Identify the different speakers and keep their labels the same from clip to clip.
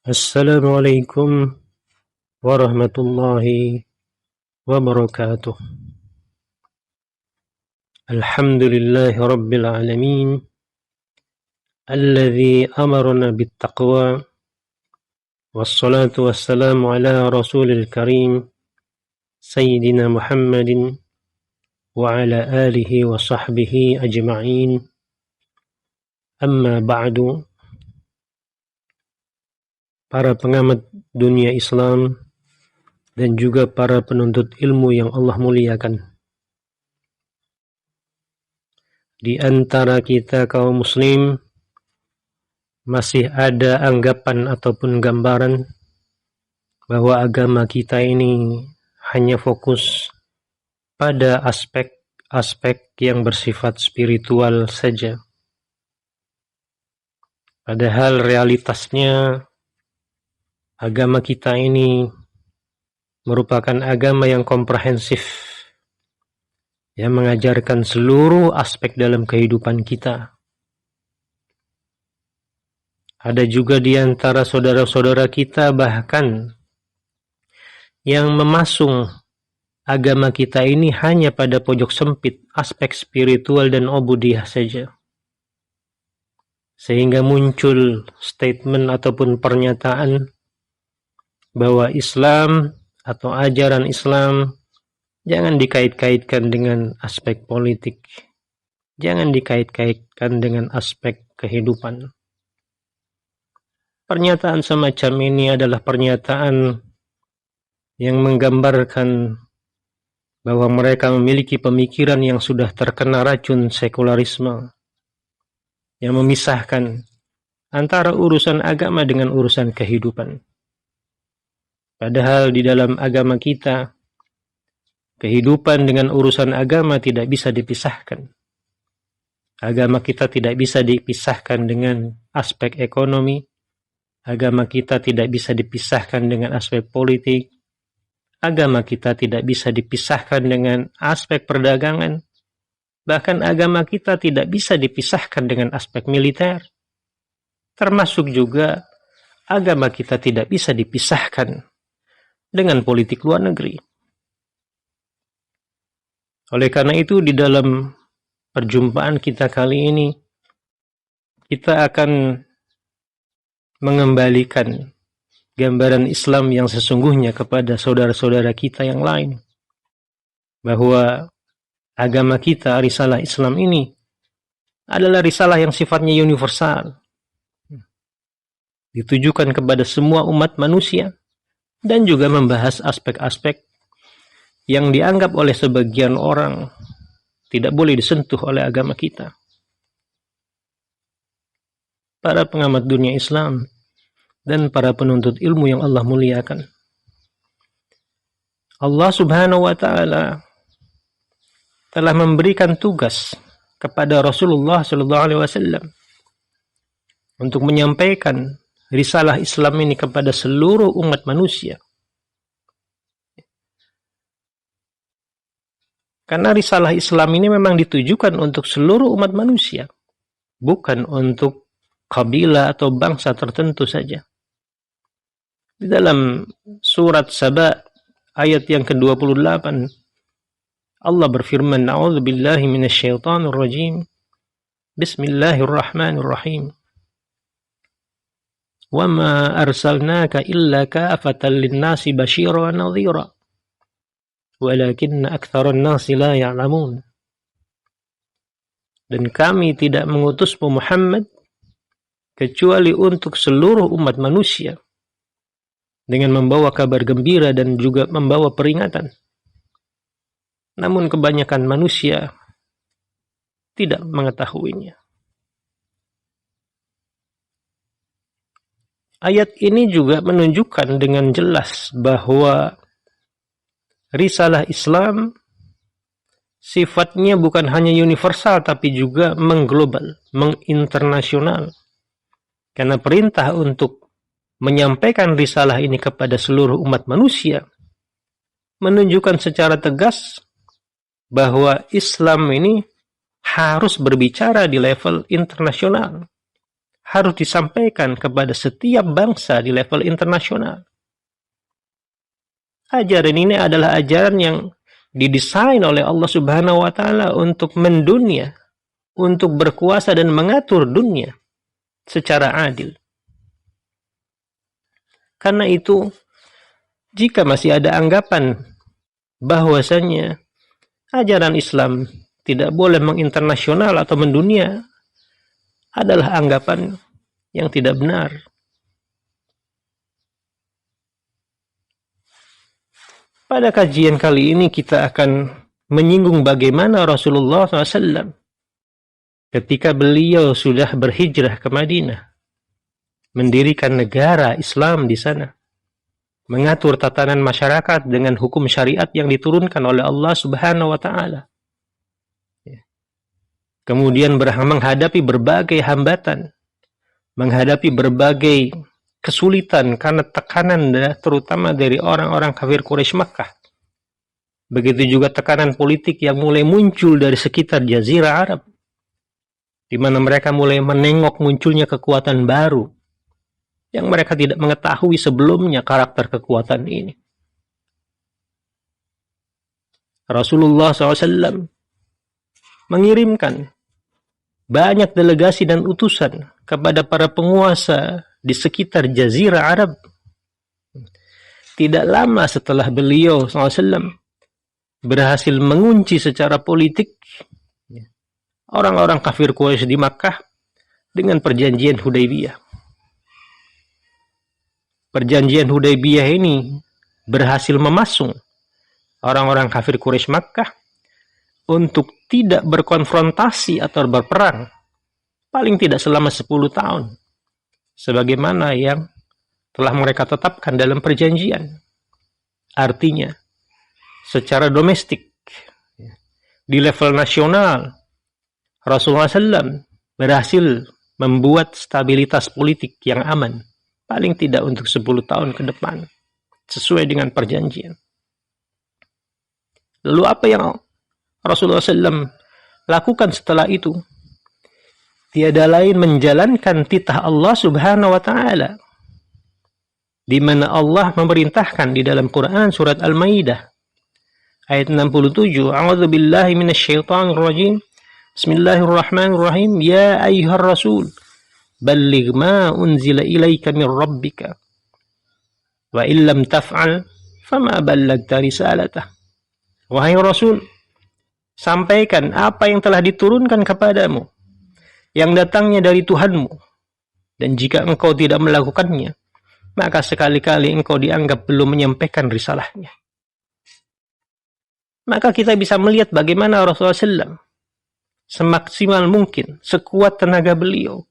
Speaker 1: Assalamualaikum warahmatullahi wabarakatuh. Alhamdulillahi rabbil alamin alladzi amarna bittaqwa wassalatu wassalamu ala rasulil karim sayyidina Muhammadin wa ala alihi wa sahbihi ajma'in. Amma ba'du. Para pengamat dunia Islam dan juga para penuntut ilmu yang Allah muliakan. Di antara kita kaum muslim masih ada anggapan ataupun gambaran bahwa agama kita ini hanya fokus pada aspek-aspek yang bersifat spiritual saja. Padahal realitasnya agama kita ini merupakan agama yang komprehensif, yang mengajarkan seluruh aspek dalam kehidupan kita. Ada juga di antara saudara-saudara kita bahkan yang memasung agama kita ini hanya pada pojok sempit aspek spiritual dan ubudiyah saja. Sehingga muncul statement ataupun pernyataan bahwa Islam atau ajaran Islam jangan dikait-kaitkan dengan aspek politik, jangan dikait-kaitkan dengan aspek kehidupan. Pernyataan semacam ini adalah pernyataan yang menggambarkan bahwa mereka memiliki pemikiran yang sudah terkena racun sekularisme, yang memisahkan antara urusan agama dengan urusan kehidupan. Padahal di dalam agama kita, kehidupan dengan urusan agama tidak bisa dipisahkan. Agama kita tidak bisa dipisahkan dengan aspek ekonomi. Agama kita tidak bisa dipisahkan dengan aspek politik. Agama kita tidak bisa dipisahkan dengan aspek perdagangan. Bahkan agama kita tidak bisa dipisahkan dengan aspek militer. Termasuk juga agama kita tidak bisa dipisahkan dengan politik luar negeri. Oleh karena itu, di dalam perjumpaan kita kali ini, kita akan mengembalikan gambaran Islam yang sesungguhnya kepada saudara-saudara kita yang lain. Bahwa agama kita, risalah Islam ini, adalah risalah yang sifatnya universal. Ditujukan kepada semua umat manusia. Dan juga membahas aspek-aspek yang dianggap oleh sebagian orang tidak boleh disentuh oleh agama kita. Para pengamat dunia Islam dan para penuntut ilmu yang Allah muliakan. Allah Subhanahu wa ta'ala telah memberikan tugas kepada Rasulullah sallallahu alaihi wasallam untuk menyampaikan risalah Islam ini kepada seluruh umat manusia. Karena risalah Islam ini memang ditujukan untuk seluruh umat manusia. Bukan untuk kabilah atau bangsa tertentu saja. Di dalam surat Saba ayat yang ke-28, Allah berfirman, A'udzubillahi minasyaitonir rajim. Bismillahirrahmanirrahim. وَمَا أَرْسَلْنَاكَ إِلَّا كَافَةً لِلنَّاسِ بَشِيرًا وَنَذِيرًا وَلَكِنَّ أَكْثَرَ النَّاسِ لَا يَعْلَمُونَ. Dan kami tidak mengutusmu Muhammad kecuali untuk seluruh umat manusia dengan membawa kabar gembira dan juga membawa peringatan. Namun kebanyakan manusia tidak mengetahuinya. Ayat ini juga menunjukkan dengan jelas bahwa risalah Islam sifatnya bukan hanya universal tapi juga mengglobal, menginternasional. Karena perintah untuk menyampaikan risalah ini kepada seluruh umat manusia menunjukkan secara tegas bahwa Islam ini harus berbicara di level internasional. harus disampaikan kepada setiap bangsa di level internasional. Ajaran ini adalah ajaran yang didesain oleh Allah Subhanahu wa taala untuk mendunia, untuk berkuasa dan mengatur dunia secara adil. Karena itu, jika masih ada anggapan bahwasanya ajaran Islam tidak boleh menginternasional atau mendunia, adalah anggapan yang tidak benar. Pada kajian kali ini kita akan menyinggung bagaimana Rasulullah SAW ketika beliau sudah berhijrah ke Madinah, mendirikan negara Islam di sana, mengatur tatanan masyarakat dengan hukum syariat yang diturunkan oleh Allah Subhanahu wa taala. Kemudian menghadapi berbagai hambatan, menghadapi berbagai kesulitan karena tekanan terutama dari orang-orang kafir Quraisy Makkah. Begitu juga tekanan politik yang mulai muncul dari sekitar Jazirah Arab, di mana mereka mulai menengok munculnya kekuatan baru yang mereka tidak mengetahui sebelumnya karakter kekuatan ini. Rasulullah SAW mengirimkan banyak delegasi dan utusan kepada para penguasa di sekitar Jazirah Arab. Tidak lama setelah beliau SAW berhasil mengunci secara politik orang-orang kafir Quraisy di Makkah dengan perjanjian Hudaybiyah. Perjanjian Hudaybiyah ini berhasil memasung orang-orang kafir Quraisy Makkah untuk tidak berkonfrontasi atau berperang paling tidak selama 10 tahun sebagaimana yang telah mereka tetapkan dalam perjanjian. Artinya secara domestik di level nasional Rasulullah SAW berhasil membuat stabilitas politik yang aman paling tidak untuk 10 tahun ke depan sesuai dengan perjanjian. Lalu apa yang Rasulullah SAW lakukan setelah itu? Tiada lain menjalankan titah Allah Subhanahu wa taala, di mana Allah memerintahkan di dalam Quran surat Al-Maidah ayat 67, A'udzu billahi minasyaitonir rajim. Bismillahirrahmanirrahim. Ya ayyuhar rasul, balligh ma unzila ilaika min rabbika. Wa illam taf'al fama ballaghta risalatah. Wahai Rasul, sampaikan apa yang telah diturunkan kepadamu yang datangnya dari Tuhanmu, dan jika engkau tidak melakukannya, maka sekali-kali engkau dianggap belum menyampaikan risalahnya. Maka kita bisa melihat bagaimana Rasulullah SAW semaksimal mungkin, sekuat tenaga beliau,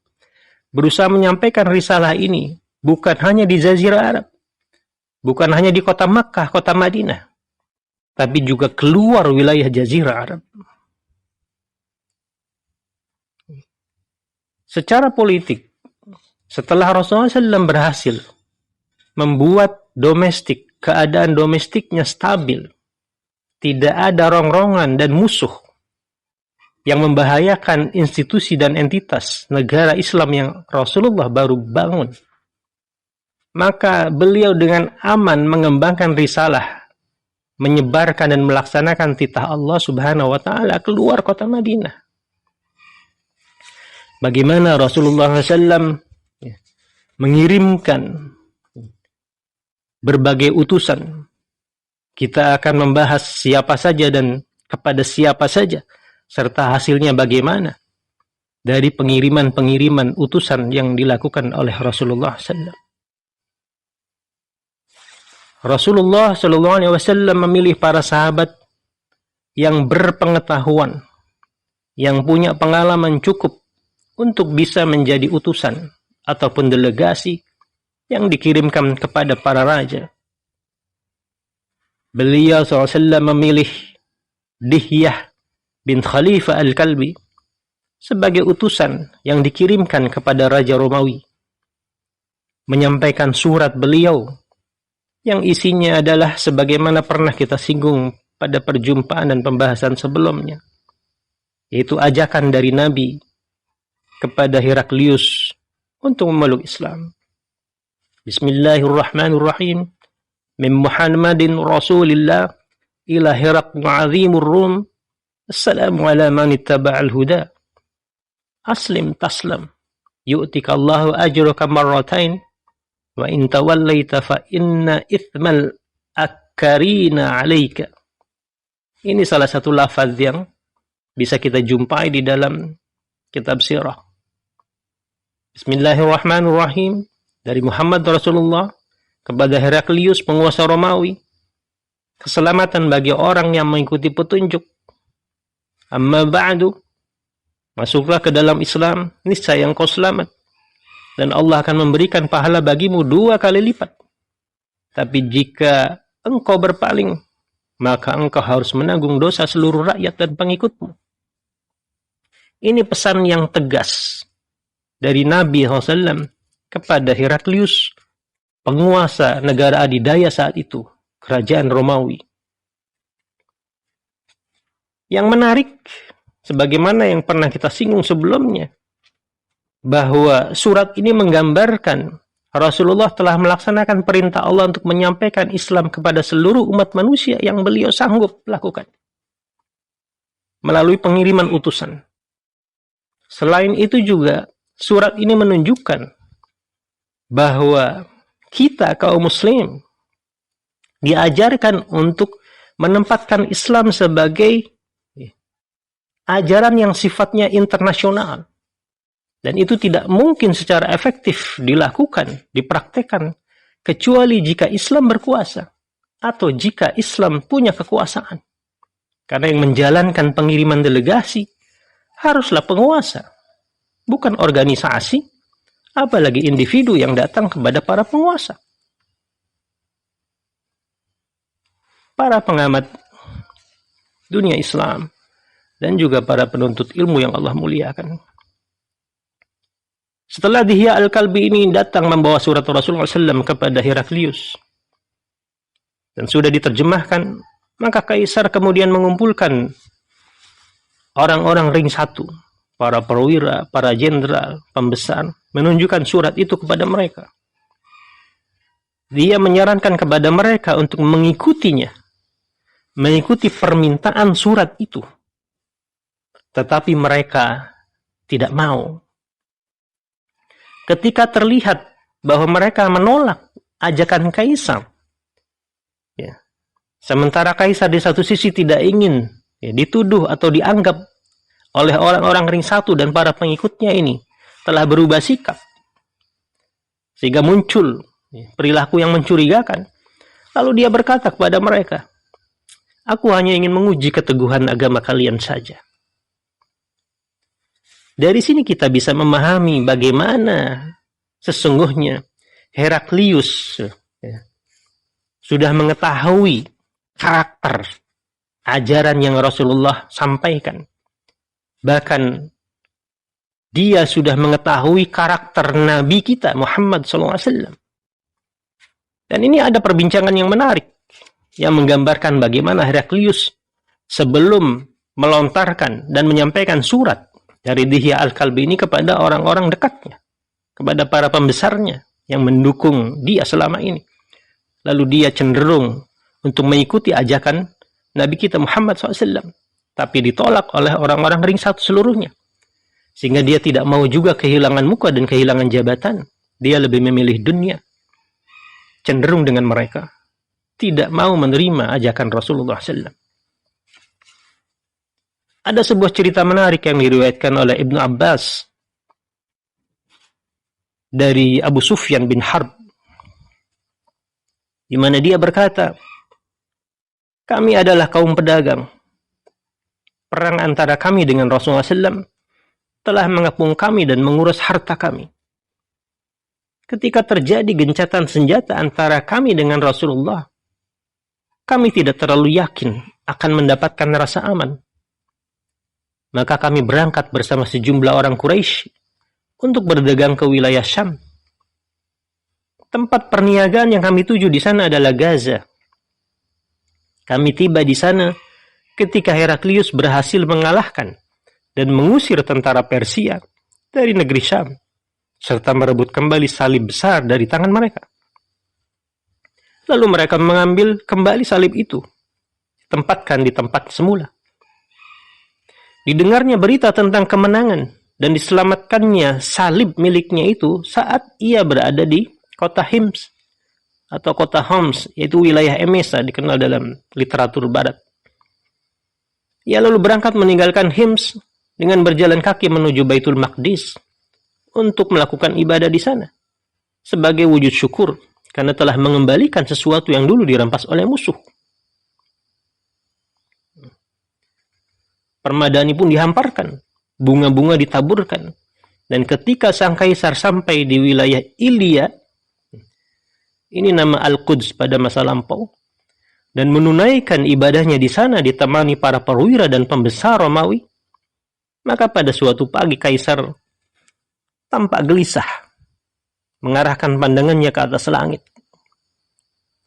Speaker 1: berusaha menyampaikan risalah ini bukan hanya di Jazirah Arab, bukan hanya di kota Makkah, kota Madinah, tapi juga keluar wilayah Jazirah Arab. Secara politik, setelah Rasulullah SAW berhasil membuat keadaan domestiknya stabil, tidak ada rongrongan dan musuh yang membahayakan institusi dan entitas negara Islam yang Rasulullah baru bangun, maka beliau dengan aman mengembangkan risalah, menyebarkan dan melaksanakan titah Allah Subhanahu wa taala keluar kota Madinah. Bagaimana Rasulullah SAW mengirimkan berbagai utusan. Kita akan membahas siapa saja dan kepada siapa saja, serta hasilnya bagaimana dari pengiriman-pengiriman utusan yang dilakukan oleh Rasulullah SAW. Rasulullah SAW memilih para sahabat yang berpengetahuan, yang punya pengalaman cukup untuk bisa menjadi utusan ataupun delegasi yang dikirimkan kepada para raja. Beliau SAW memilih Dihyah bin Khalifah Al-Kalbi sebagai utusan yang dikirimkan kepada Raja Romawi, menyampaikan surat beliau yang isinya adalah sebagaimana pernah kita singgung pada perjumpaan dan pembahasan sebelumnya, yaitu ajakan dari Nabi kepada Heraklius untuk memeluk Islam. Bismillahirrahmanirrahim. Min Muhammadin Rasulillah ila Hiraql azimur Rum. Assalamu ala man ittaba'al huda. Aslim taslam. Yu'tika Allahu ajraka marratain. Wa in tawallaita fa inna ithmal akarina alaika. Ini salah satu lafaz yang bisa kita jumpai di dalam kitab sirah. Bismillahirrahmanirrahim. Dari Muhammad Rasulullah kepada Heraklius, penguasa Romawi. Keselamatan bagi orang yang mengikuti petunjuk. Amma ba'du. Masuklah ke dalam Islam, niscaya engkau selamat. Dan Allah akan memberikan pahala bagimu 2 kali lipat. Tapi jika engkau berpaling, maka engkau harus menanggung dosa seluruh rakyat dan pengikutmu. Ini pesan yang tegas dari Nabi SAW kepada Heraklius, penguasa negara adidaya saat itu, kerajaan Romawi. Yang menarik, sebagaimana yang pernah kita singgung sebelumnya, bahwa surat ini menggambarkan Rasulullah telah melaksanakan perintah Allah untuk menyampaikan Islam kepada seluruh umat manusia yang beliau sanggup lakukan melalui pengiriman utusan. Selain itu juga, surat ini menunjukkan bahwa kita kaum muslim diajarkan untuk menempatkan Islam sebagai ajaran yang sifatnya internasional. Dan itu tidak mungkin secara efektif dilakukan, dipraktekkan, kecuali jika Islam berkuasa atau jika Islam punya kekuasaan. Karena yang menjalankan pengiriman delegasi haruslah penguasa, bukan organisasi, apalagi individu yang datang kepada para penguasa. Para pengamat dunia Islam dan juga para penuntut ilmu yang Allah muliakan. Setelah Dihya Al-Kalbi ini datang membawa surat Rasulullah SAW kepada Heraklius dan sudah diterjemahkan, maka Kaisar kemudian mengumpulkan orang-orang ring 1, para perwira, para jenderal, pembesar, menunjukkan surat itu kepada mereka. Dia menyarankan kepada mereka untuk mengikutinya, mengikuti permintaan surat itu. Tetapi mereka tidak mau. Ketika terlihat bahwa mereka menolak ajakan Kaisar, ya, sementara Kaisar di satu sisi tidak ingin dituduh atau dianggap oleh orang-orang ring 1 dan para pengikutnya ini telah berubah sikap, sehingga muncul perilaku yang mencurigakan. Lalu dia berkata kepada mereka, "Aku hanya ingin menguji keteguhan agama kalian saja." Dari sini kita bisa memahami bagaimana sesungguhnya Heraklius sudah mengetahui karakter ajaran yang Rasulullah sampaikan. Bahkan dia sudah mengetahui karakter Nabi kita Muhammad SAW. Dan ini ada perbincangan yang menarik yang menggambarkan bagaimana Heraklius sebelum melontarkan dan menyampaikan surat dari Dihya Al-Kalbi ini kepada orang-orang dekatnya, kepada para pembesarnya yang mendukung dia selama ini. Lalu dia cenderung untuk mengikuti ajakan Nabi kita Muhammad SAW, tapi ditolak oleh orang-orang ring 1 seluruhnya. Sehingga dia tidak mau juga kehilangan muka dan kehilangan jabatan. Dia lebih memilih dunia. Cenderung dengan mereka. Tidak mau menerima ajakan Rasulullah SAW. Ada sebuah cerita menarik yang diriwayatkan oleh Ibnu Abbas dari Abu Sufyan bin Harb, di mana dia berkata, "Kami adalah kaum pedagang. Perang antara kami dengan Rasulullah SAW telah mengepung kami dan menguras harta kami. Ketika terjadi gencatan senjata antara kami dengan Rasulullah, kami tidak terlalu yakin akan mendapatkan rasa aman. Maka kami berangkat bersama sejumlah orang Quraisy untuk berdagang ke wilayah Syam. Tempat perniagaan yang kami tuju di sana adalah Gaza. Kami tiba di sana ketika Heraklius berhasil mengalahkan dan mengusir tentara Persia dari negeri Syam. serta merebut kembali salib besar dari tangan mereka. Lalu mereka mengambil kembali salib itu, tempatkan di tempat semula. Didengarnya berita tentang kemenangan dan diselamatkannya salib miliknya itu saat ia berada di kota Hims atau kota Homs, yaitu wilayah Emesa, dikenal dalam literatur barat. Ia lalu berangkat meninggalkan Hims dengan berjalan kaki menuju Baitul Maqdis untuk melakukan ibadah di sana sebagai wujud syukur karena telah mengembalikan sesuatu yang dulu dirampas oleh musuh. Permadani pun dihamparkan, bunga-bunga ditaburkan, dan ketika sang kaisar sampai di wilayah Ilya, ini nama Al-Quds pada masa lampau, dan menunaikan ibadahnya di sana ditemani para perwira dan pembesar Romawi, maka pada suatu pagi kaisar tampak gelisah, mengarahkan pandangannya ke atas langit.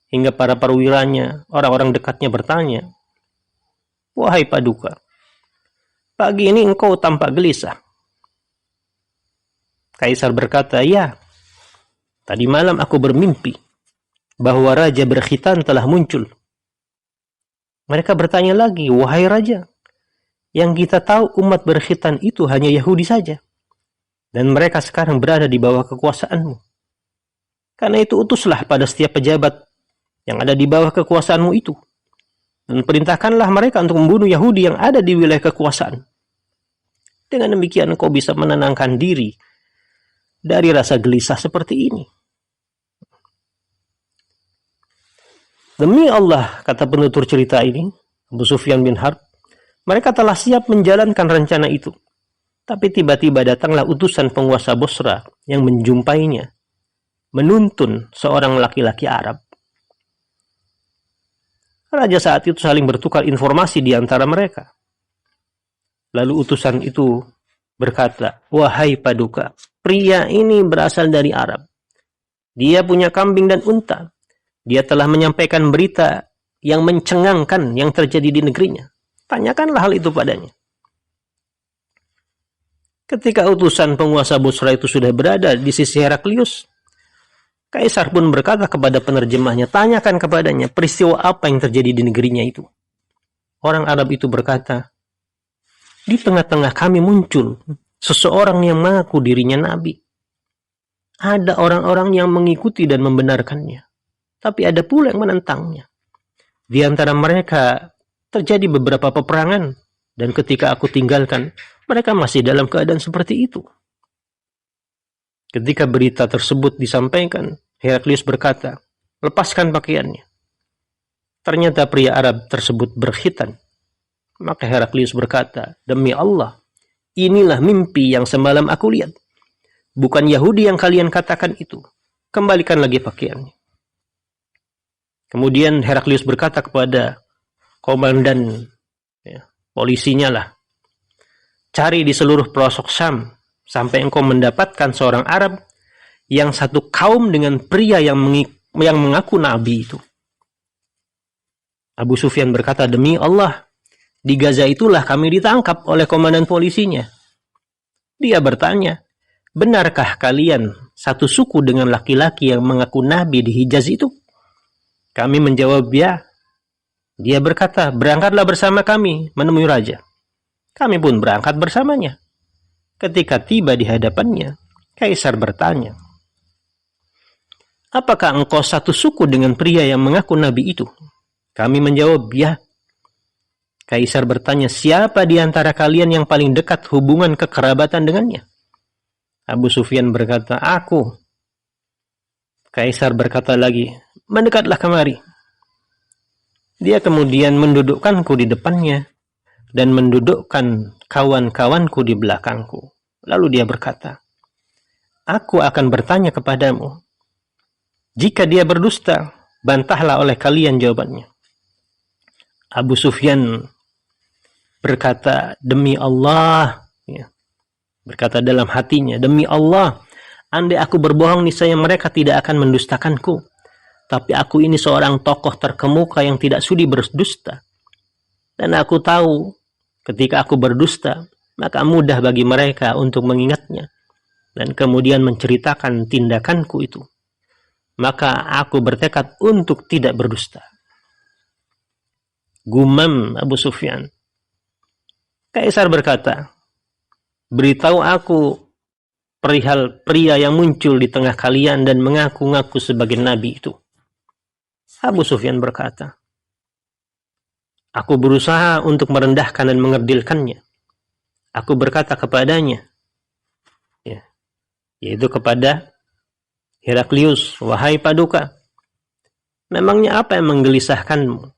Speaker 1: Hingga para perwiranya, orang-orang dekatnya bertanya, "Wahai Paduka, pagi ini engkau tampak gelisah." Kaisar berkata, "Ya, tadi malam aku bermimpi bahwa raja berkhitan telah muncul." Mereka bertanya lagi, "Wahai raja, yang kita tahu umat berkhitan itu hanya Yahudi saja. Dan mereka sekarang berada di bawah kekuasaanmu. Karena itu utuslah pada setiap pejabat yang ada di bawah kekuasaanmu itu. Dan perintahkanlah mereka untuk membunuh Yahudi yang ada di wilayah kekuasaan. Dengan demikian engkau bisa menenangkan diri dari rasa gelisah seperti ini." Demi Allah, kata penutur cerita ini, Abu Sufyan bin Harb, mereka telah siap menjalankan rencana itu. Tapi tiba-tiba datanglah utusan penguasa Bosra yang menjumpainya, menuntun seorang laki-laki Arab. Raja saat itu saling bertukar informasi di antara mereka. Lalu utusan itu berkata, "Wahai Paduka, pria ini berasal dari Arab. Dia punya kambing dan unta. Dia telah menyampaikan berita yang mencengangkan yang terjadi di negerinya. Tanyakanlah hal itu padanya." Ketika utusan penguasa Bosra itu sudah berada di sisi Heraklius, Kaisar pun berkata kepada penerjemahnya, "Tanyakan kepadanya peristiwa apa yang terjadi di negerinya itu." Orang Arab itu berkata, "Di tengah-tengah kami muncul seseorang yang mengaku dirinya nabi. Ada orang-orang yang mengikuti dan membenarkannya, tapi ada pula yang menentangnya. Di antara mereka terjadi beberapa peperangan, dan ketika aku tinggalkan, mereka masih dalam keadaan seperti itu." Ketika berita tersebut disampaikan, Heraklius berkata, "Lepaskan pakaiannya." Ternyata pria Arab tersebut berkhitan. Maka Heraklius berkata, "Demi Allah, inilah mimpi yang semalam aku lihat. Bukan Yahudi yang kalian katakan itu. Kembalikan lagi pakaiannya." Kemudian Heraklius berkata kepada komandan polisinya lah, "Cari di seluruh pelosok Syam sampai engkau mendapatkan seorang Arab yang satu kaum dengan pria yang mengaku nabi itu." Abu Sufyan berkata, "Demi Allah, di Gaza itulah kami ditangkap oleh komandan polisinya." Dia bertanya, "Benarkah kalian satu suku dengan laki-laki yang mengaku nabi di Hijaz itu?" Kami menjawab, "Ya." Dia berkata, "Berangkatlah bersama kami menemui raja." Kami pun berangkat bersamanya. Ketika tiba di hadapannya, Kaisar bertanya, "Apakah engkau satu suku dengan pria yang mengaku nabi itu?" Kami menjawab, "Ya." Kaisar bertanya, "Siapa di antara kalian yang paling dekat hubungan kekerabatan dengannya?" Abu Sufyan berkata, "Aku." Kaisar berkata lagi, "Mendekatlah kemari." Dia kemudian mendudukkanku di depannya dan mendudukkan kawan-kawanku di belakangku. Lalu dia berkata, "Aku akan bertanya kepadamu. Jika dia berdusta, bantahlah oleh kalian jawabannya." Abu Sufyan berkata, "Demi Allah," berkata dalam hatinya, "Demi Allah, andai aku berbohong niscaya mereka tidak akan mendustakanku. Tapi aku ini seorang tokoh terkemuka yang tidak sudi berdusta. Dan aku tahu ketika aku berdusta, maka mudah bagi mereka untuk mengingatnya. dan kemudian menceritakan tindakanku itu, maka aku bertekad untuk tidak berdusta. Gumam Abu Sufyan. Kaisar berkata, beritahu aku perihal pria yang muncul di tengah kalian dan mengaku-ngaku sebagai nabi itu. Abu Sufyan berkata, aku berusaha untuk merendahkan dan mengerdilkannya. Aku berkata kepadanya, yaitu kepada Heraklius, wahai Paduka, memangnya apa yang menggelisahkanmu?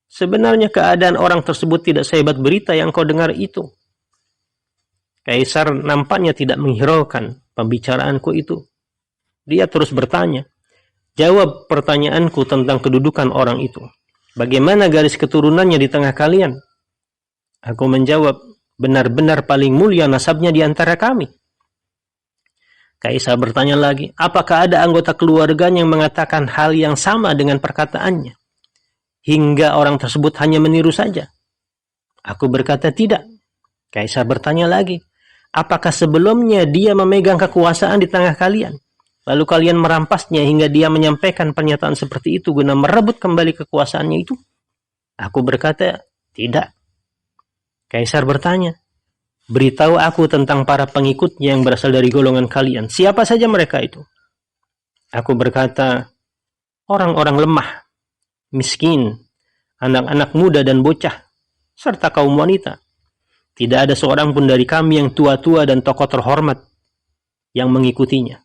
Speaker 1: Sebenarnya keadaan orang tersebut tidak sehebat berita yang kau dengar itu. Kaisar nampaknya tidak menghiraukan pembicaraanku itu. Dia terus bertanya, jawab pertanyaanku tentang kedudukan orang itu. Bagaimana garis keturunannya di tengah kalian? Aku menjawab, benar-benar paling mulia nasabnya di antara kami. Kaisar bertanya lagi, apakah ada anggota keluarganya yang mengatakan hal yang sama dengan perkataannya? Hingga orang tersebut hanya meniru saja. Aku berkata tidak. Kaisar bertanya lagi, apakah sebelumnya dia memegang kekuasaan di tengah kalian? Lalu kalian merampasnya hingga dia menyampaikan pernyataan seperti itu guna merebut kembali kekuasaannya itu? Aku berkata, tidak. Kaisar bertanya, beritahu aku tentang para pengikutnya yang berasal dari golongan kalian. Siapa saja mereka itu? Aku berkata, orang-orang lemah, miskin, anak-anak muda dan bocah, serta kaum wanita. Tidak ada seorang pun dari kami yang tua-tua dan tokoh terhormat yang mengikutinya.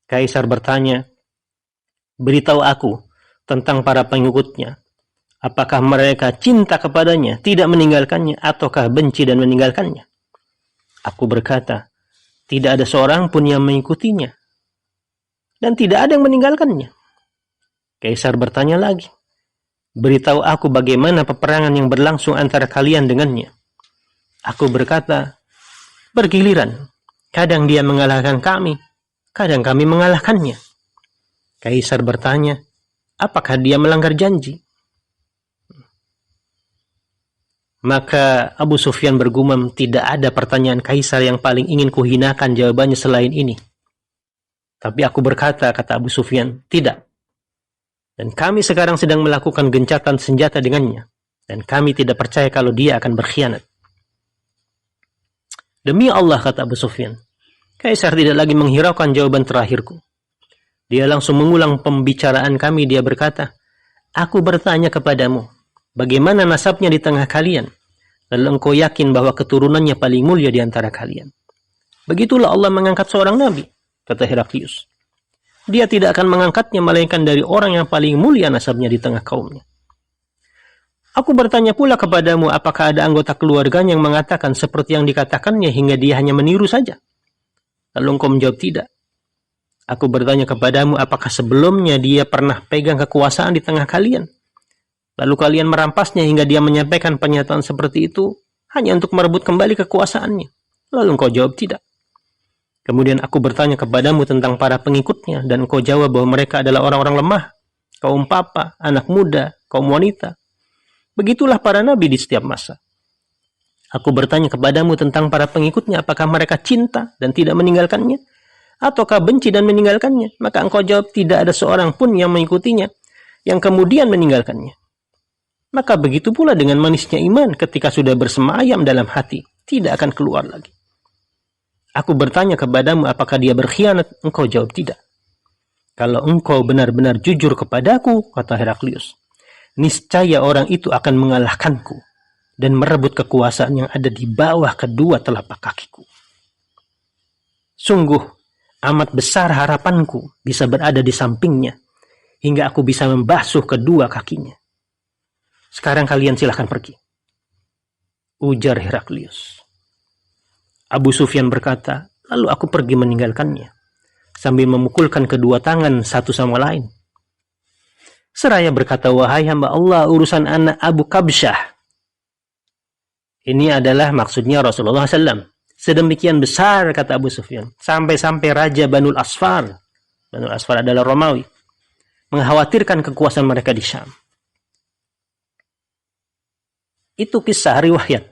Speaker 1: Kaisar bertanya, beritahu aku tentang para pengikutnya. Apakah mereka cinta kepadanya, tidak meninggalkannya, ataukah benci dan meninggalkannya? Aku berkata, tidak ada seorang pun yang mengikutinya, dan tidak ada yang meninggalkannya. Kaisar bertanya lagi, beritahu aku bagaimana peperangan yang berlangsung antara kalian dengannya. Aku berkata, bergiliran. Kadang dia mengalahkan kami, kadang kami mengalahkannya. Kaisar bertanya, apakah dia melanggar janji? Maka Abu Sufyan bergumam, tidak ada pertanyaan Kaisar yang paling ingin kuhinakan jawabannya selain ini. Tapi aku berkata, kata Abu Sufyan, tidak. Dan kami sekarang sedang melakukan gencatan senjata dengannya. Dan kami tidak percaya kalau dia akan berkhianat. Demi Allah, kata Abu Sufyan, Kaisar tidak lagi menghiraukan jawaban terakhirku. Dia langsung mengulang pembicaraan kami. Dia berkata, aku bertanya kepadamu, bagaimana nasabnya di tengah kalian? Lalu engkau yakin bahwa keturunannya paling mulia di antara kalian. Begitulah Allah mengangkat seorang nabi, kata Heraklius. Dia tidak akan mengangkatnya melainkan dari orang yang paling mulia nasabnya di tengah kaumnya. Aku bertanya pula kepadamu, apakah ada anggota keluarganya yang mengatakan seperti yang dikatakannya hingga dia hanya meniru saja? Lalu engkau menjawab tidak. Aku bertanya kepadamu, apakah sebelumnya dia pernah pegang kekuasaan di tengah kalian? Lalu kalian merampasnya hingga dia menyampaikan pernyataan seperti itu hanya untuk merebut kembali kekuasaannya. Lalu engkau jawab tidak. Kemudian aku bertanya kepadamu tentang para pengikutnya dan engkau jawab bahwa mereka adalah orang-orang lemah, kaum papa, anak muda, kaum wanita. Begitulah para nabi di setiap masa. Aku bertanya kepadamu tentang para pengikutnya, apakah mereka cinta dan tidak meninggalkannya? Ataukah benci dan meninggalkannya? Maka engkau jawab, tidak ada seorang pun yang mengikutinya, yang kemudian meninggalkannya. Maka begitu pula dengan manisnya iman ketika sudah bersemayam dalam hati, tidak akan keluar lagi. Aku bertanya kepadamu, apakah dia berkhianat? Engkau jawab tidak. Kalau engkau benar-benar jujur kepadaku, kata Heraklius, niscaya orang itu akan mengalahkanku dan merebut kekuasaan yang ada di bawah kedua telapak kakiku. Sungguh amat besar harapanku bisa berada di sampingnya hingga aku bisa membasuh kedua kakinya. Sekarang kalian silahkan pergi, ujar Heraklius. Abu Sufyan berkata, lalu aku pergi meninggalkannya sambil memukulkan kedua tangan satu sama lain. Seraya berkata, wahai hamba Allah, urusan anak Abu Kabsyah. Ini adalah maksudnya Rasulullah SAW. Sedemikian besar, kata Abu Sufyan, sampai-sampai Raja Banul Asfar, Banul Asfar adalah Romawi, mengkhawatirkan kekuasaan mereka di Syam. Itu kisah riwayat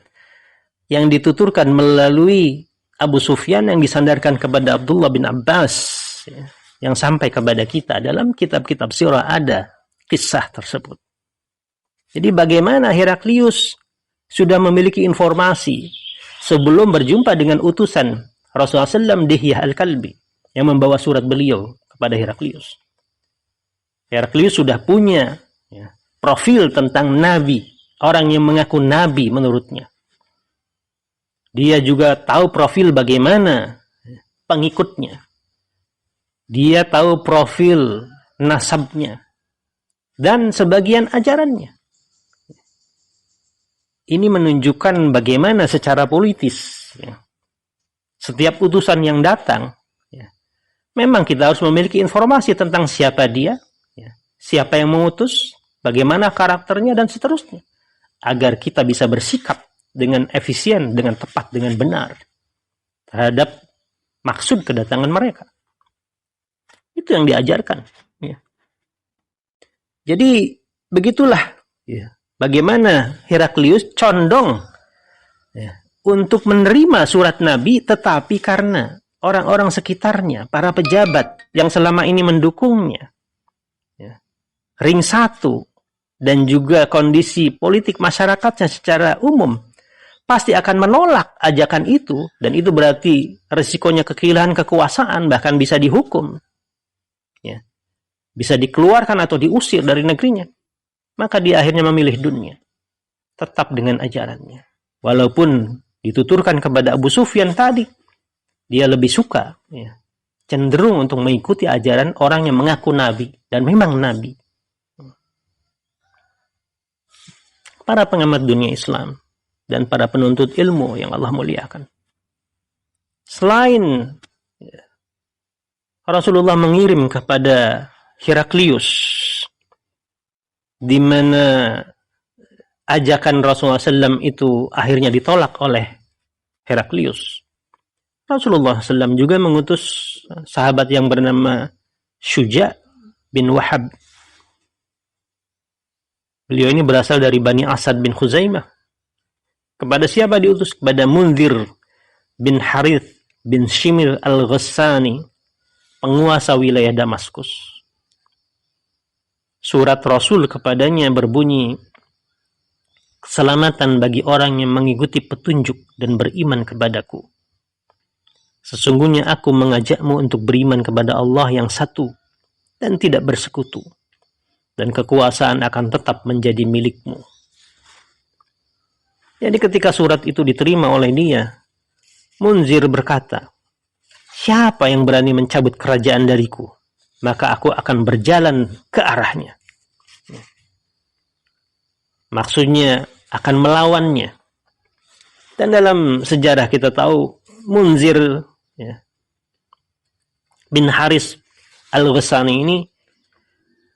Speaker 1: yang dituturkan melalui Abu Sufyan yang disandarkan kepada Abdullah bin Abbas, ya, yang sampai kepada kita dalam kitab-kitab sirah ada kisah tersebut. Jadi bagaimana Heraklius sudah memiliki informasi sebelum berjumpa dengan utusan Rasulullah SAW Dihyah Al-Kalbi yang membawa surat beliau kepada Heraklius. Heraklius sudah punya, ya, profil tentang nabi, orang yang mengaku nabi menurutnya. Dia juga tahu profil bagaimana pengikutnya. Dia tahu profil nasabnya dan sebagian ajarannya. Ini menunjukkan bagaimana secara politis, ya, setiap utusan yang datang, ya, memang kita harus memiliki informasi tentang siapa dia, ya, siapa yang mengutus, bagaimana karakternya, dan seterusnya, agar kita bisa bersikap dengan efisien, dengan tepat, dengan benar terhadap maksud kedatangan mereka. Itu yang diajarkan, ya. Jadi begitulah, ya, bagaimana Heraklius condong, ya, untuk menerima surat Nabi, tetapi karena orang-orang sekitarnya, para pejabat yang selama ini mendukungnya, ya, ring satu, dan juga kondisi politik masyarakatnya secara umum pasti akan menolak ajakan itu, dan itu berarti resikonya kehilangan kekuasaan, bahkan bisa dihukum, ya, bisa dikeluarkan atau diusir dari negerinya. Maka dia akhirnya memilih dunia, tetap dengan ajarannya. Walaupun dituturkan kepada Abu Sufyan tadi, dia lebih suka, ya, cenderung untuk mengikuti ajaran orang yang mengaku nabi, dan memang nabi. Para pengamat dunia Islam dan para penuntut ilmu yang Allah muliakan, selain, ya, Rasulullah mengirim kepada Heraklius, di mana ajakan Rasulullah SAW itu akhirnya ditolak oleh Heraklius, Rasulullah SAW juga mengutus sahabat yang bernama Syuja bin Wahab. Beliau ini berasal dari Bani Asad bin Khuzaimah. Kepada siapa diutus? Kepada Munzir bin Harith bin Shimir al-Ghassani, penguasa wilayah Damaskus. Surat Rasul kepadanya berbunyi, keselamatan bagi orang yang mengikuti petunjuk dan beriman kepadaku. Sesungguhnya aku mengajakmu untuk beriman kepada Allah yang satu dan tidak bersekutu, dan kekuasaan akan tetap menjadi milikmu. Jadi ketika surat itu diterima oleh dia, Munzir berkata, siapa yang berani mencabut kerajaan dariku, maka aku akan berjalan ke arahnya. Maksudnya akan melawannya. Dan dalam sejarah kita tahu Munzir, ya, bin Haris al-Ghassani ini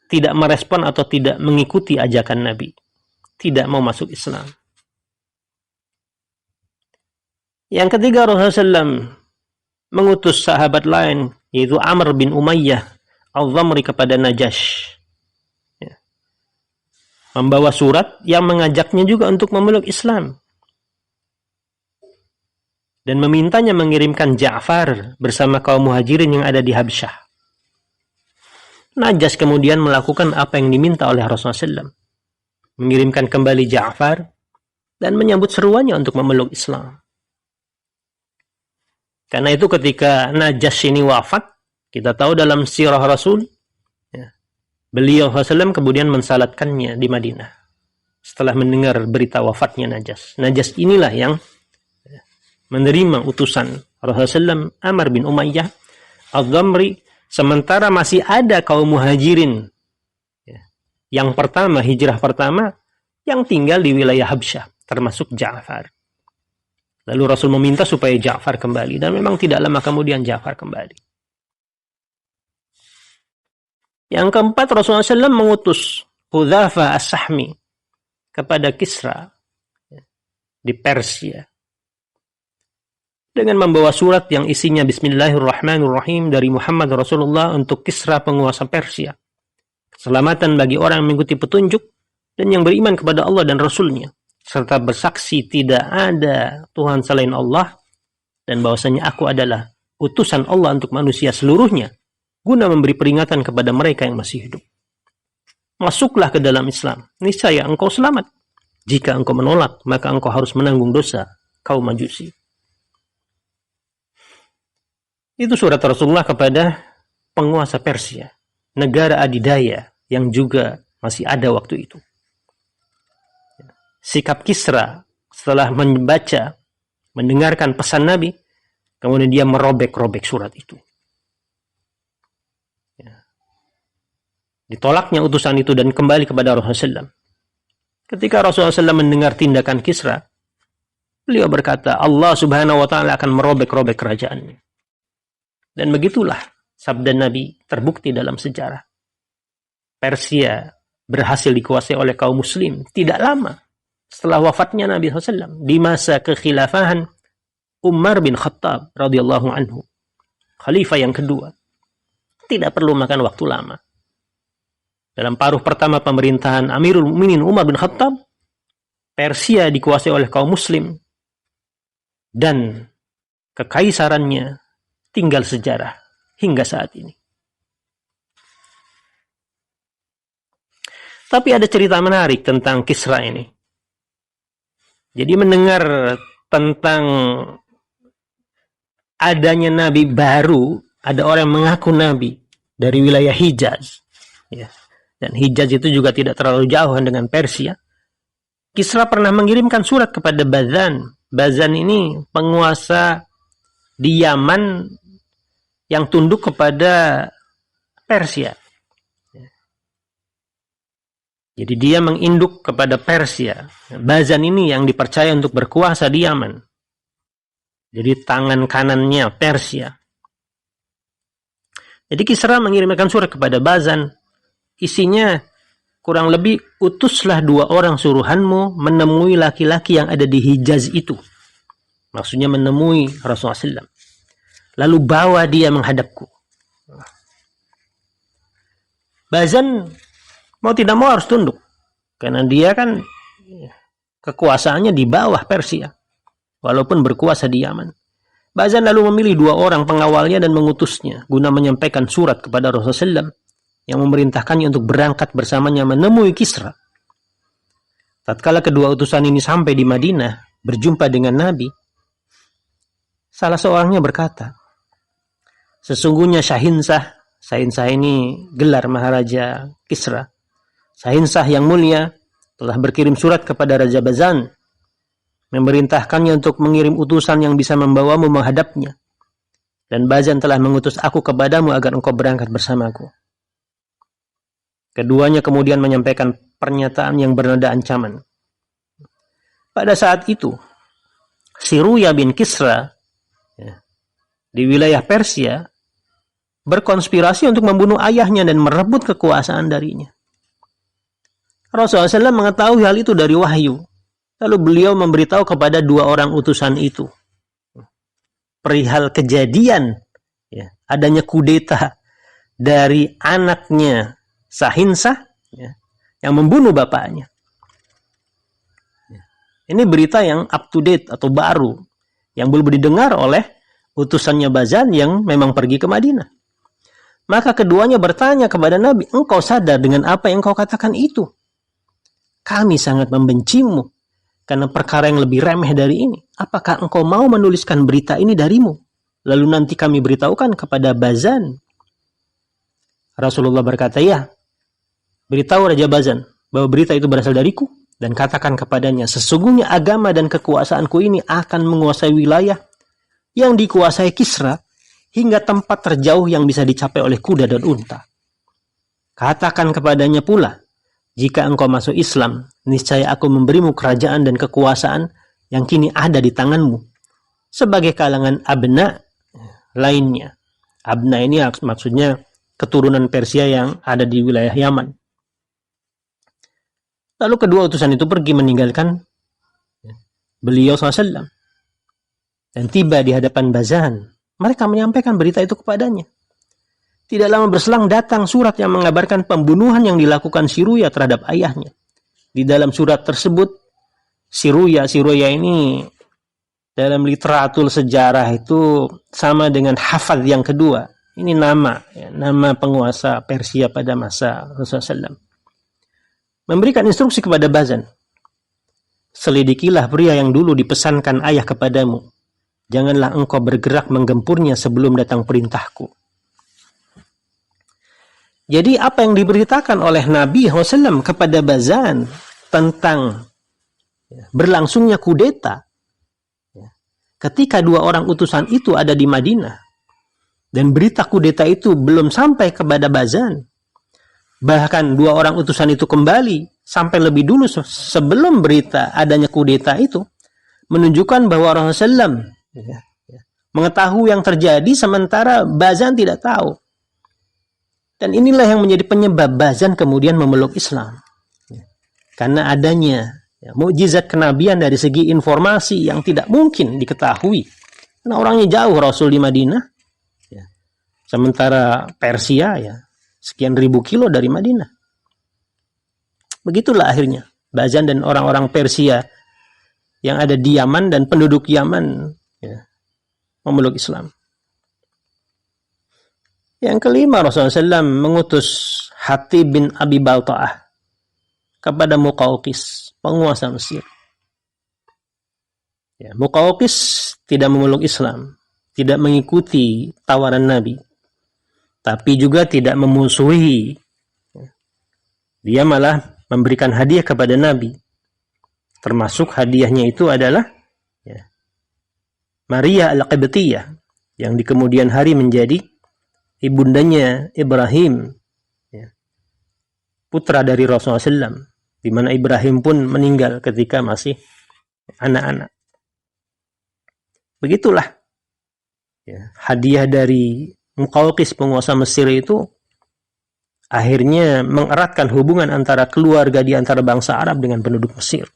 Speaker 1: tidak merespon atau tidak mengikuti ajakan Nabi, tidak mau masuk Islam. Yang ketiga, Rasulullah SAW mengutus sahabat lain, yaitu Amr bin Umayyah al-Dhamri kepada Najash, ya, membawa surat yang mengajaknya juga untuk memeluk Islam dan memintanya mengirimkan Ja'far bersama kaum muhajirin yang ada di Habsyah. Najash kemudian melakukan apa yang diminta oleh Rasulullah SAW, mengirimkan kembali Ja'far dan menyambut seruannya untuk memeluk Islam. Karena itu ketika Najash ini wafat, kita tahu dalam sirah Rasul, ya, beliau SAW kemudian mensalatkannya di Madinah setelah mendengar berita wafatnya Najash. Najash inilah yang, ya, menerima utusan Rasulullah SAW, Amr bin Umayyah al-Dhamri, sementara masih ada kaum muhajirin, ya, yang pertama, hijrah pertama, yang tinggal di wilayah Habsyah, termasuk Ja'far. Lalu Rasul meminta supaya Ja'far kembali, dan memang tidak lama kemudian Ja'far kembali. Yang keempat, Rasulullah SAW mengutus Hudzaifah as-Sahmi kepada Kisra, ya, di Persia, dengan membawa surat yang isinya Bismillahirrahmanirrahim dari Muhammad Rasulullah untuk Kisra, penguasa Persia. Keselamatan bagi orang yang mengikuti petunjuk dan yang beriman kepada Allah dan Rasulnya, serta bersaksi tidak ada Tuhan selain Allah, dan bahwasanya aku adalah utusan Allah untuk manusia seluruhnya, guna memberi peringatan kepada mereka yang masih hidup. Masuklah ke dalam Islam, niscaya engkau selamat. Jika engkau menolak, maka engkau harus menanggung dosa kaum Majusi. Itu surat Rasulullah kepada penguasa Persia, negara adidaya yang juga masih ada waktu itu. Sikap Kisra setelah mendengarkan pesan Nabi, kemudian dia merobek-robek surat itu. Ditolaknya utusan itu dan kembali kepada Rasulullah SAW. Ketika Rasulullah SAW mendengar tindakan Kisra, beliau berkata, Allah Subhanahu wa Ta'ala akan merobek-robek kerajaannya. Dan begitulah sabda Nabi terbukti dalam sejarah. Persia berhasil dikuasai oleh kaum muslim tidak lama setelah wafatnya Nabi SAW, di masa kekhilafahan Umar bin Khattab radhiyallahu anhu, khalifah yang kedua. Tidak perlu makan waktu lama. Dalam paruh pertama pemerintahan Amirul Mukminin Umar bin Khattab, Persia dikuasai oleh kaum muslim dan kekaisarannya tinggal sejarah hingga saat ini. Tapi ada cerita menarik tentang Kisra ini. Jadi mendengar tentang adanya nabi baru, ada orang yang mengaku nabi dari wilayah Hijaz. Ya. Dan Hijaz itu juga tidak terlalu jauh dengan Persia. Kisra pernah mengirimkan surat kepada Bazan. Bazan ini penguasa di Yaman yang tunduk kepada Persia. Jadi dia menginduk kepada Persia. Bazan ini yang dipercaya untuk berkuasa di Yaman. Jadi tangan kanannya Persia. Jadi Kisra mengirimkan surat kepada Bazan. Isinya kurang lebih, utuslah 2 orang suruhanmu menemui laki-laki yang ada di Hijaz itu. Maksudnya menemui Rasulullah SAW. Lalu bawa dia menghadapku. Bazan mau tidak mau harus tunduk. Karena dia kan kekuasaannya di bawah Persia. Walaupun berkuasa di Yaman. Bazan lalu memilih 2 orang pengawalnya dan mengutusnya guna menyampaikan surat kepada Rasulullah SAW yang memerintahkannya untuk berangkat bersamanya menemui Kisra. Tatkala kedua utusan ini sampai di Madinah, berjumpa dengan Nabi, salah seorangnya berkata, sesungguhnya Syahinsah ini gelar Maharaja Kisra. Syahinsah yang mulia telah berkirim surat kepada Raja Bazan, memerintahkannya untuk mengirim utusan yang bisa membawamu menghadapnya. Dan Bazan telah mengutus aku kepadamu agar engkau berangkat bersamaku. Keduanya kemudian menyampaikan pernyataan yang bernada ancaman. Pada saat itu, Siruya bin Kisra di wilayah Persia berkonspirasi untuk membunuh ayahnya dan merebut kekuasaan darinya. Rasulullah SAW mengetahui hal itu dari wahyu. Lalu beliau memberitahu kepada 2 orang utusan itu perihal kejadian adanya kudeta dari anaknya Syahinsah yang membunuh bapaknya. Ini berita yang up to date atau baru yang belum didengar oleh utusannya Bazan yang memang pergi ke Madinah. Maka keduanya bertanya kepada Nabi, engkau sadar dengan apa yang engkau katakan itu? Kami sangat membencimu karena perkara yang lebih remeh dari ini. Apakah engkau mau menuliskan berita ini darimu? Lalu nanti kami beritahukan kepada Bazan. Rasulullah berkata, ya, beritahu Raja Bazan bahwa berita itu berasal dariku dan katakan kepadanya, sesungguhnya agama dan kekuasaanku ini akan menguasai wilayah yang dikuasai Kisra hingga tempat terjauh yang bisa dicapai oleh kuda dan unta. Katakan kepadanya pula, jika engkau masuk Islam, niscaya aku memberimu kerajaan dan kekuasaan yang kini ada di tanganmu sebagai kalangan abna lainnya. Abna ini maksudnya keturunan Persia yang ada di wilayah Yaman. Lalu kedua utusan itu pergi meninggalkan beliau SAW dan tiba di hadapan Bazan. Mereka menyampaikan berita itu kepadanya. Tidak lama berselang datang surat yang mengabarkan pembunuhan yang dilakukan Siruya terhadap ayahnya. Di dalam surat tersebut, Siruya ini dalam literatur sejarah itu sama dengan Hafaz yang kedua. Ini nama, ya, nama penguasa Persia pada masa Rasulullah SAW. Memberikan instruksi kepada Bazan. Selidikilah pria yang dulu dipesankan ayah kepadamu. Janganlah engkau bergerak menggempurnya sebelum datang perintahku. Jadi apa yang diberitakan oleh Nabi SAW kepada Bazan tentang berlangsungnya kudeta, ketika dua orang utusan itu ada di Madinah, dan berita kudeta itu belum sampai kepada Bazan, bahkan dua orang utusan itu kembali sampai lebih dulu sebelum berita adanya kudeta itu, menunjukkan bahwa Rasulullah SAW mengetahui yang terjadi sementara Bazan tidak tahu. Dan inilah yang menjadi penyebab Bazan kemudian memeluk Islam. Karena adanya mukjizat kenabian dari segi informasi yang tidak mungkin diketahui. Karena orangnya jauh Rasul di Madinah. Sementara Persia sekian ribu kilo dari Madinah. Begitulah akhirnya Bazan dan orang-orang Persia yang ada di Yaman dan penduduk Yaman memeluk Islam. Yang kelima, Rasulullah SAW mengutus Hatib bin Abi Balta'ah kepada Muqawqis, penguasa Mesir. Muqawqis tidak memeluk Islam, tidak mengikuti tawaran Nabi, tapi juga tidak memusuhi. Dia malah memberikan hadiah kepada Nabi. Termasuk hadiahnya itu adalah Maria Al-Qibtiyah, yang di kemudian hari menjadi ibundanya Ibrahim, putra dari Rasulullah SAW, di mana Ibrahim pun meninggal ketika masih anak-anak. Begitulah hadiah dari Muqawqis, penguasa Mesir itu, akhirnya mengeratkan hubungan antara keluarga di antara bangsa Arab dengan penduduk Mesir.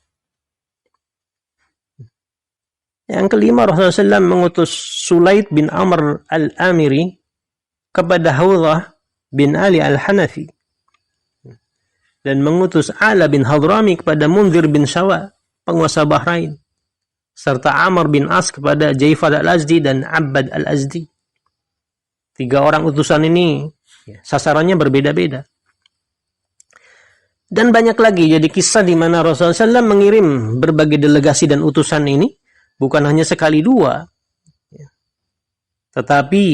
Speaker 1: Yang kelima, Rasulullah SAW mengutus Sulaid bin Amr al-Amiri kepada Hawlah bin Ali al-Hanafi, dan mengutus Ala bin Hadrami kepada Munzir bin Syawa, penguasa Bahrain, serta Amr bin As kepada Jaifar al-Azdi dan Abbad al-Azdi. 3 orang utusan ini sasarannya berbeda-beda. Dan banyak lagi jadi kisah di mana Rasulullah SAW mengirim berbagai delegasi dan utusan ini bukan hanya sekali 2, tetapi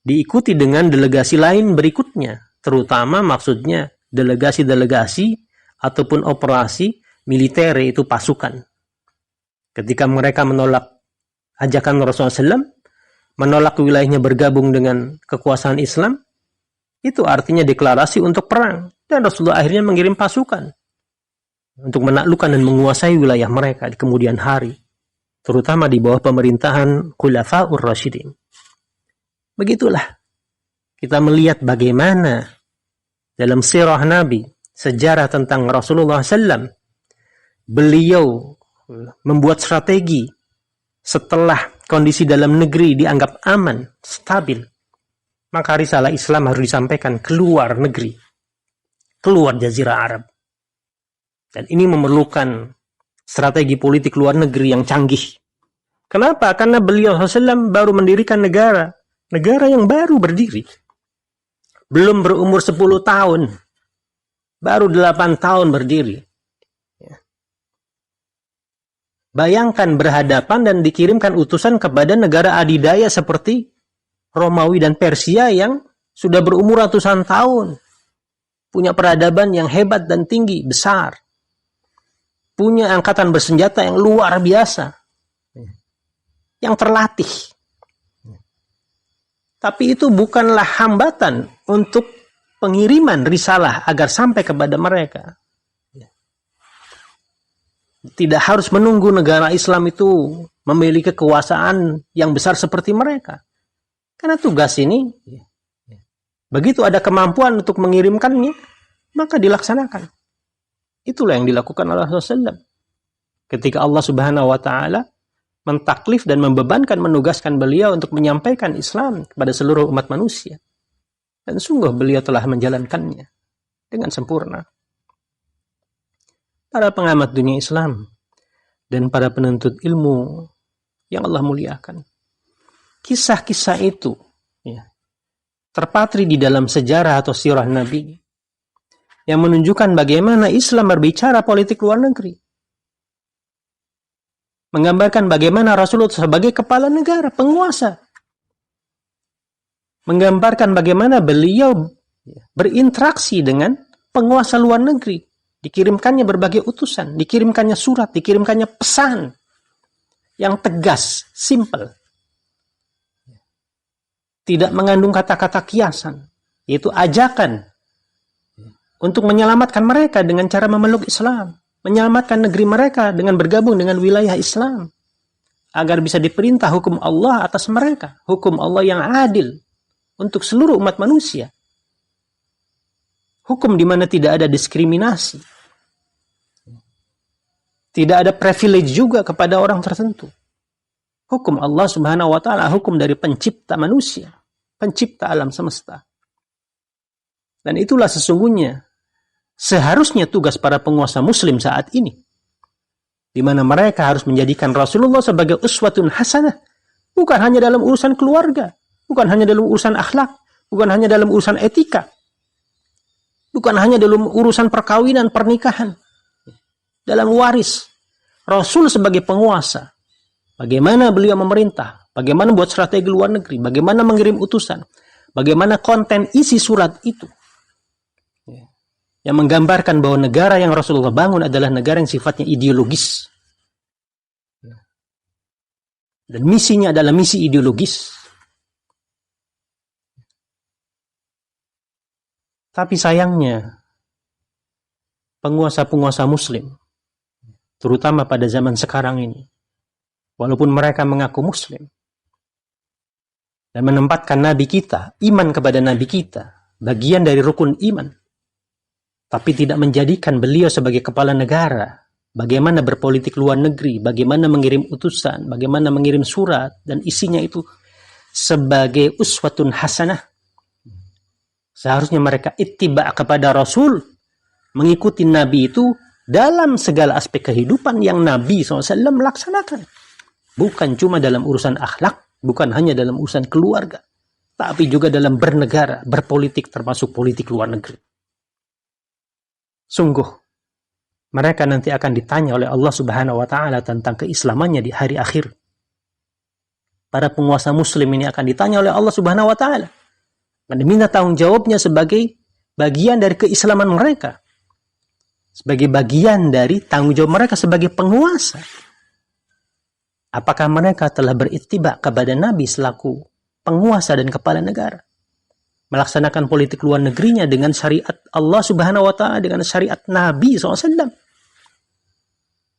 Speaker 1: diikuti dengan delegasi lain berikutnya, terutama maksudnya delegasi-delegasi ataupun operasi militer, yaitu pasukan. Ketika mereka menolak ajakan Rasulullah SAW, menolak wilayahnya bergabung dengan kekuasaan Islam, itu artinya deklarasi untuk perang. Dan Rasulullah akhirnya mengirim pasukan untuk menaklukkan dan menguasai wilayah mereka di kemudian hari, terutama di bawah pemerintahan Khulafaur Rasyidin. Begitulah kita melihat bagaimana dalam sirah Nabi, sejarah tentang Rasulullah SAW, beliau membuat strategi setelah kondisi dalam negeri dianggap aman, stabil, maka risalah Islam harus disampaikan keluar negeri, keluar Jazirah Arab. Dan ini memerlukan strategi politik luar negeri yang canggih. Kenapa? Karena beliau SAW baru mendirikan negara yang baru berdiri. Belum berumur 10 tahun. Baru 8 tahun berdiri. Bayangkan berhadapan dan dikirimkan utusan kepada negara adidaya seperti Romawi dan Persia yang sudah berumur ratusan tahun. Punya peradaban yang hebat dan tinggi, besar. Punya angkatan bersenjata yang luar biasa. Yang terlatih. Tapi itu bukanlah hambatan untuk pengiriman risalah agar sampai kepada mereka. Tidak harus menunggu negara Islam itu memiliki kekuasaan yang besar seperti mereka. Karena tugas ini, begitu ada kemampuan untuk mengirimkannya, maka dilaksanakan. Itulah yang dilakukan oleh Rasulullah. Ketika Allah Subhanahu wa Ta'ala mentaklif dan membebankan, menugaskan beliau untuk menyampaikan Islam kepada seluruh umat manusia. Dan sungguh beliau telah menjalankannya dengan sempurna. Para pengamat dunia Islam dan para penuntut ilmu yang Allah muliakan. Kisah-kisah itu ya, terpatri di dalam sejarah atau sirah Nabi yang menunjukkan bagaimana Islam berbicara politik luar negeri. Menggambarkan bagaimana Rasulullah sebagai kepala negara, penguasa. Menggambarkan bagaimana beliau berinteraksi dengan penguasa luar negeri. Dikirimkannya berbagai utusan, dikirimkannya surat, dikirimkannya pesan yang tegas, simple. Tidak mengandung kata-kata kiasan, yaitu ajakan untuk menyelamatkan mereka dengan cara memeluk Islam, menyelamatkan negeri mereka dengan bergabung dengan wilayah Islam, agar bisa diperintah hukum Allah atas mereka, hukum Allah yang adil untuk seluruh umat manusia. Hukum di mana tidak ada diskriminasi, tidak ada privilege juga kepada orang tertentu. Hukum Allah Subhanahu wa ta'ala, hukum dari pencipta manusia, pencipta alam semesta. Dan itulah sesungguhnya seharusnya tugas para penguasa muslim saat ini, di mana mereka harus menjadikan Rasulullah sebagai uswatun hasanah, bukan hanya dalam urusan keluarga, bukan hanya dalam urusan akhlak, bukan hanya dalam urusan etika, bukan hanya dalam urusan perkawinan, pernikahan, dalam waris. Rasul sebagai penguasa, bagaimana beliau memerintah, bagaimana buat strategi luar negeri, bagaimana mengirim utusan, bagaimana konten isi surat itu, yang menggambarkan bahwa negara yang Rasulullah bangun adalah negara yang sifatnya ideologis. Dan misinya adalah misi ideologis. Tapi sayangnya, penguasa-penguasa muslim, terutama pada zaman sekarang ini, walaupun mereka mengaku muslim, dan menempatkan Nabi kita, iman kepada Nabi kita, bagian dari rukun iman, tapi tidak menjadikan beliau sebagai kepala negara, bagaimana berpolitik luar negeri, bagaimana mengirim utusan, bagaimana mengirim surat, dan isinya itu sebagai uswatun hasanah. Seharusnya mereka ittiba kepada Rasul, mengikuti Nabi itu dalam segala aspek kehidupan yang Nabi SAW melaksanakan. Bukan cuma dalam urusan akhlak, bukan hanya dalam urusan keluarga, tapi juga dalam bernegara, berpolitik, termasuk politik luar negeri. Sungguh, mereka nanti akan ditanya oleh Allah Subhanahu wa ta'ala tentang keislamannya di hari akhir. Para penguasa muslim ini akan ditanya oleh Allah Subhanahu wa ta'ala, dan diminta tanggung jawabnya sebagai bagian dari keislaman mereka, sebagai bagian dari tanggung jawab mereka sebagai penguasa. Apakah mereka telah berittiba kepada Nabi selaku penguasa dan kepala negara, melaksanakan politik luar negerinya dengan syariat Allah Subhanahu wa ta'ala, dengan syariat Nabi SAW?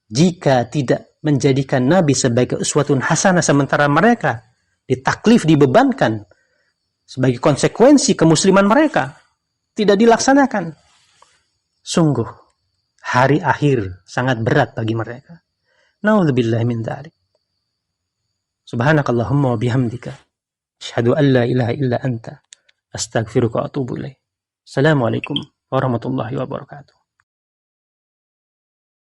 Speaker 1: Jika tidak menjadikan Nabi sebagai uswatun hasanah, sementara mereka ditaklif, dibebankan sebagai konsekuensi kemusliman mereka, tidak dilaksanakan, sungguh hari akhir sangat berat bagi mereka. Na'udzubillahi min dzalik. Subhanakallahumma wa bihamdika, asyhadu an la ilaha illa anta, astaghfiruka wa atubu ilaik. Assalamualaikum warahmatullahi wabarakatuh.